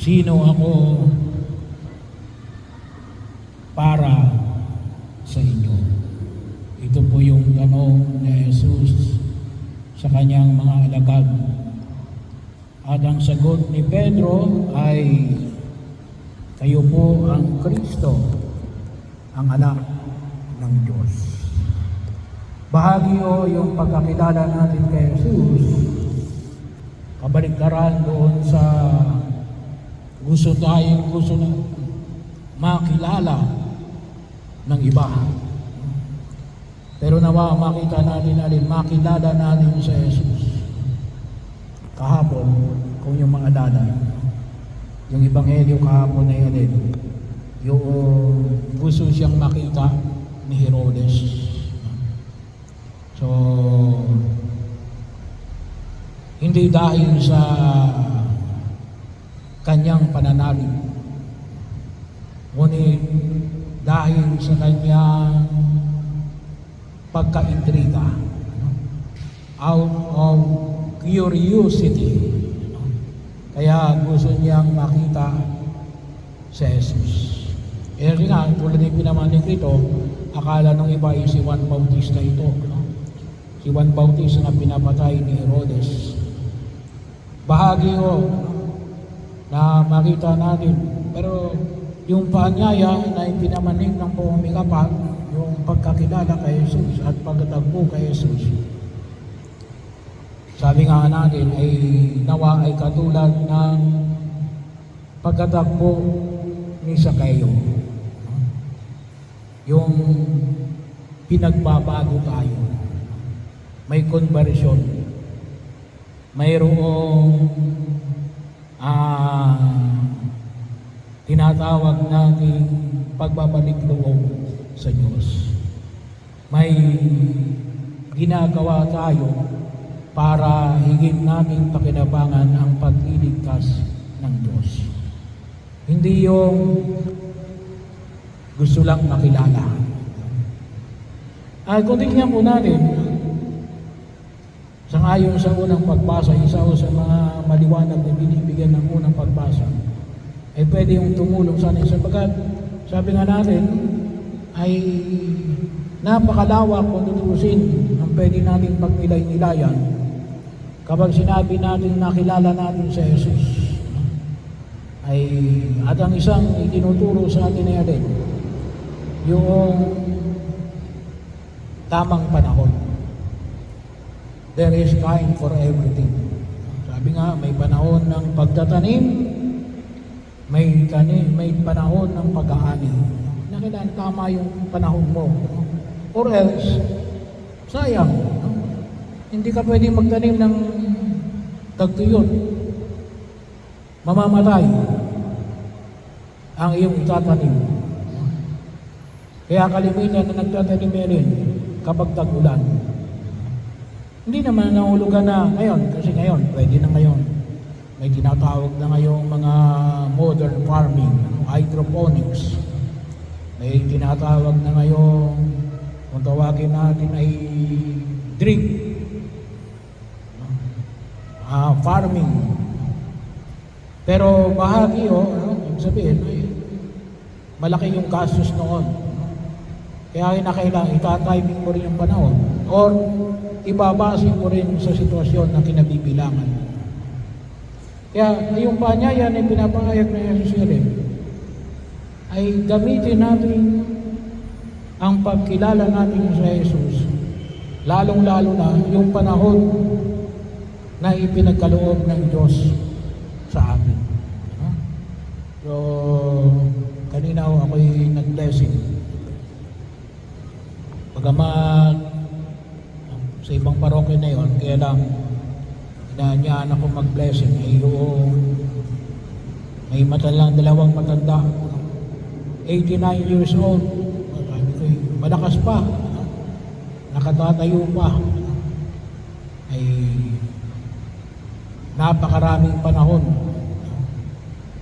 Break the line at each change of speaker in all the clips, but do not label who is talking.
Sino ako para sa inyo? Ito po yung tanong ni Jesus sa kanyang mga alagad. At ang sagot ni Pedro ay, kayo po ang Kristo, ang anak ng Diyos. Bahagi o yung pagkakilala natin kay Jesus, kabaliktaran doon sa gusto na makilala ng iba. Pero nawa makita natin makilala natin sa Jesus. Kahapon, kung yung mga alala, yung ebanghelyo kahapon na yan, yung gusto siyang makita ni Herodes. So, hindi dahil sa kanyang pananalig, ngunit dahil sa kanyang pagka-intriga, out of curiosity, kaya gusto niyang makita si Jesus. Kasi nga, tulad ng pinamanig ito, akala ng iba ay si Juan Bautista ito. Si Juan Bautista na pinapatay ni Herodes. Bahagi na makita natin. Pero yung paanyaya na ipinamanig ng pumikapat, yung pagkakilala kay Jesus at pagtatagpo kay Jesus, sabi nga natin ay nawa ay katulad ng pagtatagpo ni Zaccheo. Yung pinagbabago tayo. May conversion. Mayroong tinatawag nating pagbabalik loob sa Diyos. May ginagawa tayo para higit nating pakinabangan ang pagliligtas ng Diyos. Hindi yung gusto lang makilala. Kung tingnan po natin, sangayon sa unang pagbasa, isa o sa mga maliwanag na binibigyan ng unang pagbasa, ay pwede yung tumulong sana sapagkat sabi nga natin ay napakalawak kung tutusin ang pwede natin pagmilay-nilayan kapag sinabi natin nakilala natin sa Jesus. At ang isang itinuturo sa atin ay yung tamang panahon. There is time for everything. Sabi nga, may panahon ng pagtatanim, may panahon ng pag-aani. Nakilala, tama yung panahon mo. Or else, sayang. Hindi ka pwedeng magtanim ng tagtuyot. Mamamatay ang iyong itatanim. Kaya kalimitan na nagtatanim rin kapag tag-ulan. Hindi naman nahulugan na ngayon, kasi ngayon, pwede na ngayon. May tinatawag na ngayong mga modern farming, hydroponics. May tinatawag na ngayon, kung tawagin natin ay drip farming. Pero bahagi ibig sabihin, malaki yung gastos noon. Kaya kinakailangan itatiming mo rin yung panahon or ibabase mo rin sa sitwasyon na kinabibilangan. Kaya yung paanyaya na pinapahayag na Jesus ay gamitin natin ang pagkilala natin sa Jesus, lalong-lalo na yung panahon na ipinagkaloob ng Diyos sa atin. So, kanina ako'y nag-blessing. Bagamat sa ibang parokya na yon, kaya lang inaanyaan ako mag-blessing ay yung may dalawang matanda, 89 years old. Sabi ko, malakas pa, nakatatayo pa. Ay napakaraming panahon.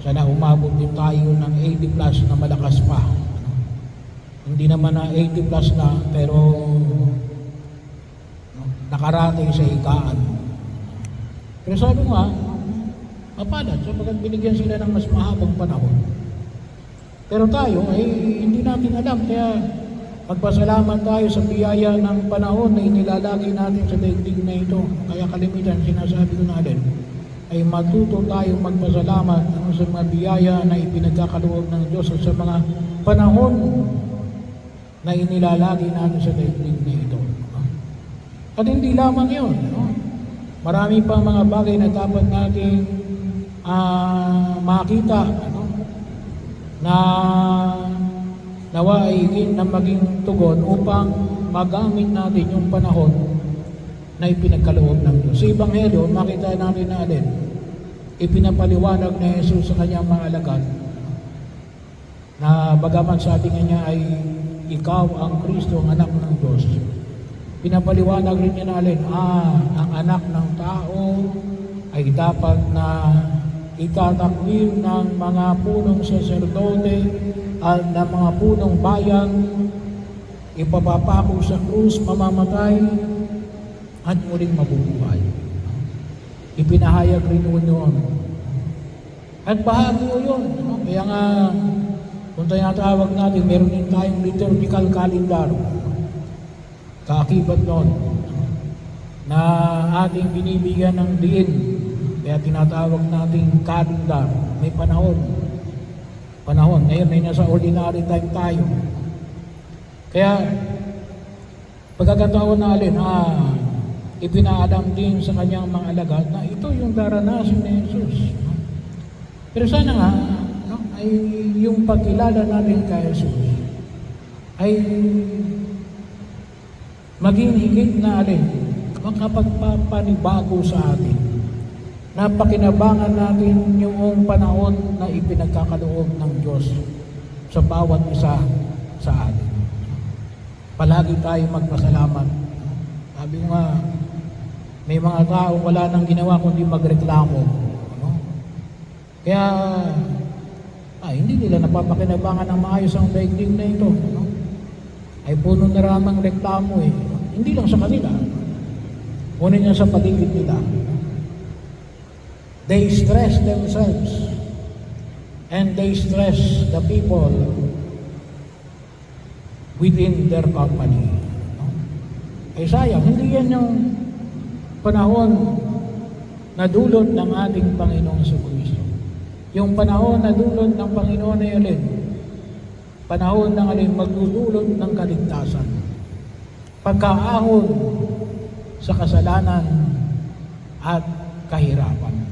Sana umabot din tayo ng 80 plus na malakas pa. Hindi naman na 80 plus na, pero nakarating sa ikaan. Pero sabi nga, mapalad sapagkat binigyan sila ng mas mahabang panahon. Pero tayo ay hindi natin alam, kaya magpasalamat tayo sa biyaya ng panahon na inilalagay natin sa daigdig na ito. Kaya kalimitan, sinasabi ko natin, ay matuto tayong magpasalamat sa mga biyaya na ipinagkakaloob ng Diyos at sa mga panahon na inilalagay natin sa daigdig na ito. At hindi lamang yun. Marami pang mga bagay na dapat natin makita na nawa ay higit na maging tugon upang magamit natin yung panahon na ipinagkaloob ng Diyos. Sa Ebanghelyo, makita natin na alin, ipinapaliwanag na Jesus sa kanyang mga alagad na bagaman sabi niya ay ikaw ang Kristo, ang anak ng Diyos. Pinapaliwanag rin niya na alin, ang anak ng tao ay dapat na itatakwil ng mga punong saserdote at ng mga punong bayan, ipapapako sa krus, mamamatay, at muling mabubuhay. Ipinahayag rin yun. At bahagi yun. Kaya nga, kung tinatawag natin, meron din tayong liturgical calendar. Kaakibat nun, na ating binibigyan ng diin. Kaya tinatawag natin calendar. May panahon. Ngayon ay nasa ordinary time tayo. Kaya, pagkakataon na alin, ipinaalam din sa kanyang mga alagad na ito yung daranasin ni Jesus. Pero sana nga, ay yung pagkilala natin kay Jesus ay maging higit na alin, makapagpapanibago sa atin. Napakinabangan natin yung panahon na ipinagkakaloob ng Diyos sa bawat isa sa atin. Palagi tayo magpasalamat. Sabi ko nga, may mga tao wala nang ginawa kundi magreklamo. Kaya, hindi nila napapakinabangan ng maayos ang daigdig na ito. Ay puno na ramang reklamo eh. Hindi lang sa kanila. Kunin niya sa paligid nila. They stress themselves and they stress the people within their company. Ay sayang, hindi yan yung panahon na dulot ng ating Panginoong Jesucristo. Yung panahon na dulot ng Panginoon ay alin? Panahon ng alin magdudulot ng kaligtasan. Pagkaahon sa kasalanan at kahirapan.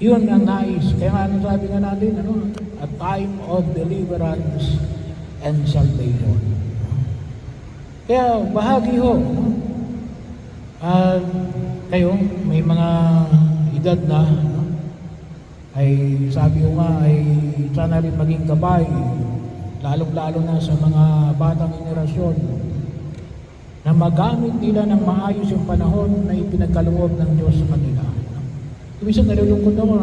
Yun ang nais. Kaya ano sabi nga natin, a time of deliverance and salvation. Kaya bahagi ho, kayo may mga edad na, ay sabi ko nga ay sana rin maging gabay, lalong-lalo na sa mga batang henerasyon, na magamit nila ng maayos yung panahon na ipinagkaloob ng Diyos sa kanila. Kuminsan nalulungkot ako,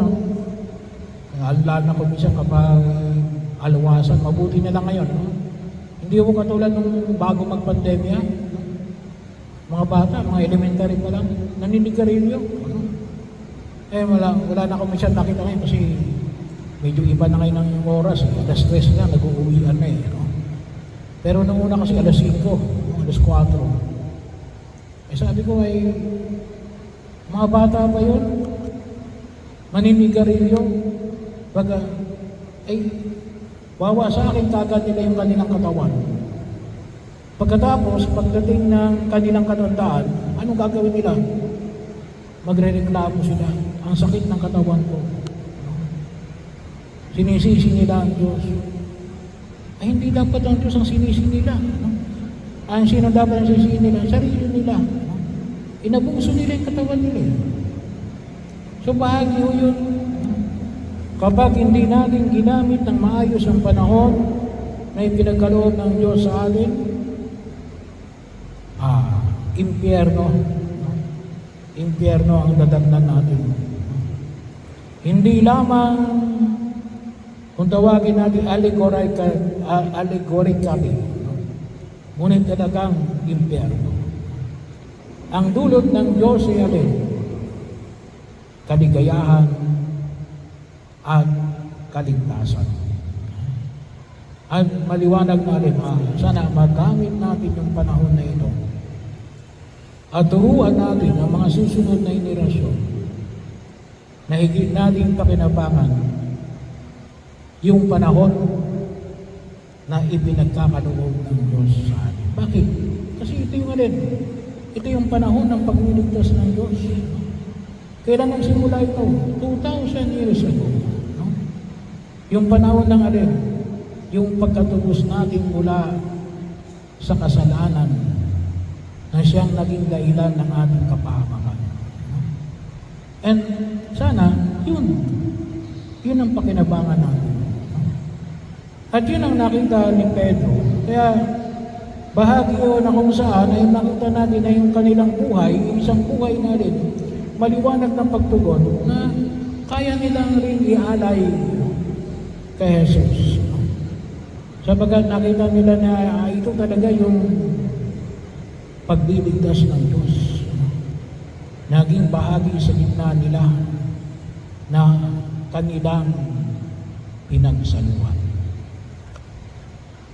lalo na kuminsan kapag alawasan, mabuti na lang ngayon. Hindi ako katulad nung bago magpandemya. Mga bata, mga elementary pa lang, naninigarilyo. Wala na kuminsan nakita ngayon kasi medyo iba na ngayon ng oras. Alas 3 na, nag-uuwian na eh. Pero nung una kasi alas 5, alas 4. Sabi ko ay, mga bata pa yun, maninigarilyo, wawa sa akin kagad nila yung kanilang katawan. Pagkatapos, pagdating ng kanilang katandaan, anong gagawin nila? Magre-reklamo sila. Ang sakit ng katawan ko. Sinisisi nila ang Diyos. Ay hindi dapat ang Diyos ang sinisi nila. Ang sino dapat ang sinisi nila? Sarili nila. Inabuso nila yung katawan nila. So bahagi ho yun. Kapag hindi natin ginamit ng maayos ang panahon na ipinagkaloob ng Diyos sa atin, impyerno ang dadagnan natin. Hindi lamang kung tawagin natin allegorically, ngunit talagang impyerno. Ang dulot ng Diyos ay alin? Kaligayahan kaligtasan. At maliwanag natin, sana magamit natin yung panahon na ito at turuan natin ang mga susunod na henerasyon na higit nating pakinabangan yung panahon na ipinagkakaloob ng Diyos sa atin. Bakit? Kasi ito yung panahon ng pagliligtas ng Diyos. Kailan nagsimula ito? 2,000 years ago. No? Yung panahon ng yung pagkatubos natin mula sa kasalanan na siyang naging dahilan ng ating kapahamakan. And sana, yun ang pakinabangan natin. At yun ang nakita ni Pedro. Kaya bahagi yun na kung saan ay nakita natin na yung kanilang buhay, isang buhay na rin, maliwanag ng pagtugon na kaya nilang rin ialay kay Jesus. Sabagat nakita nila na ito talaga yung pagliligtas ng Diyos. Naging bahagi sa gitna nila na kanilang pinagsaluhan.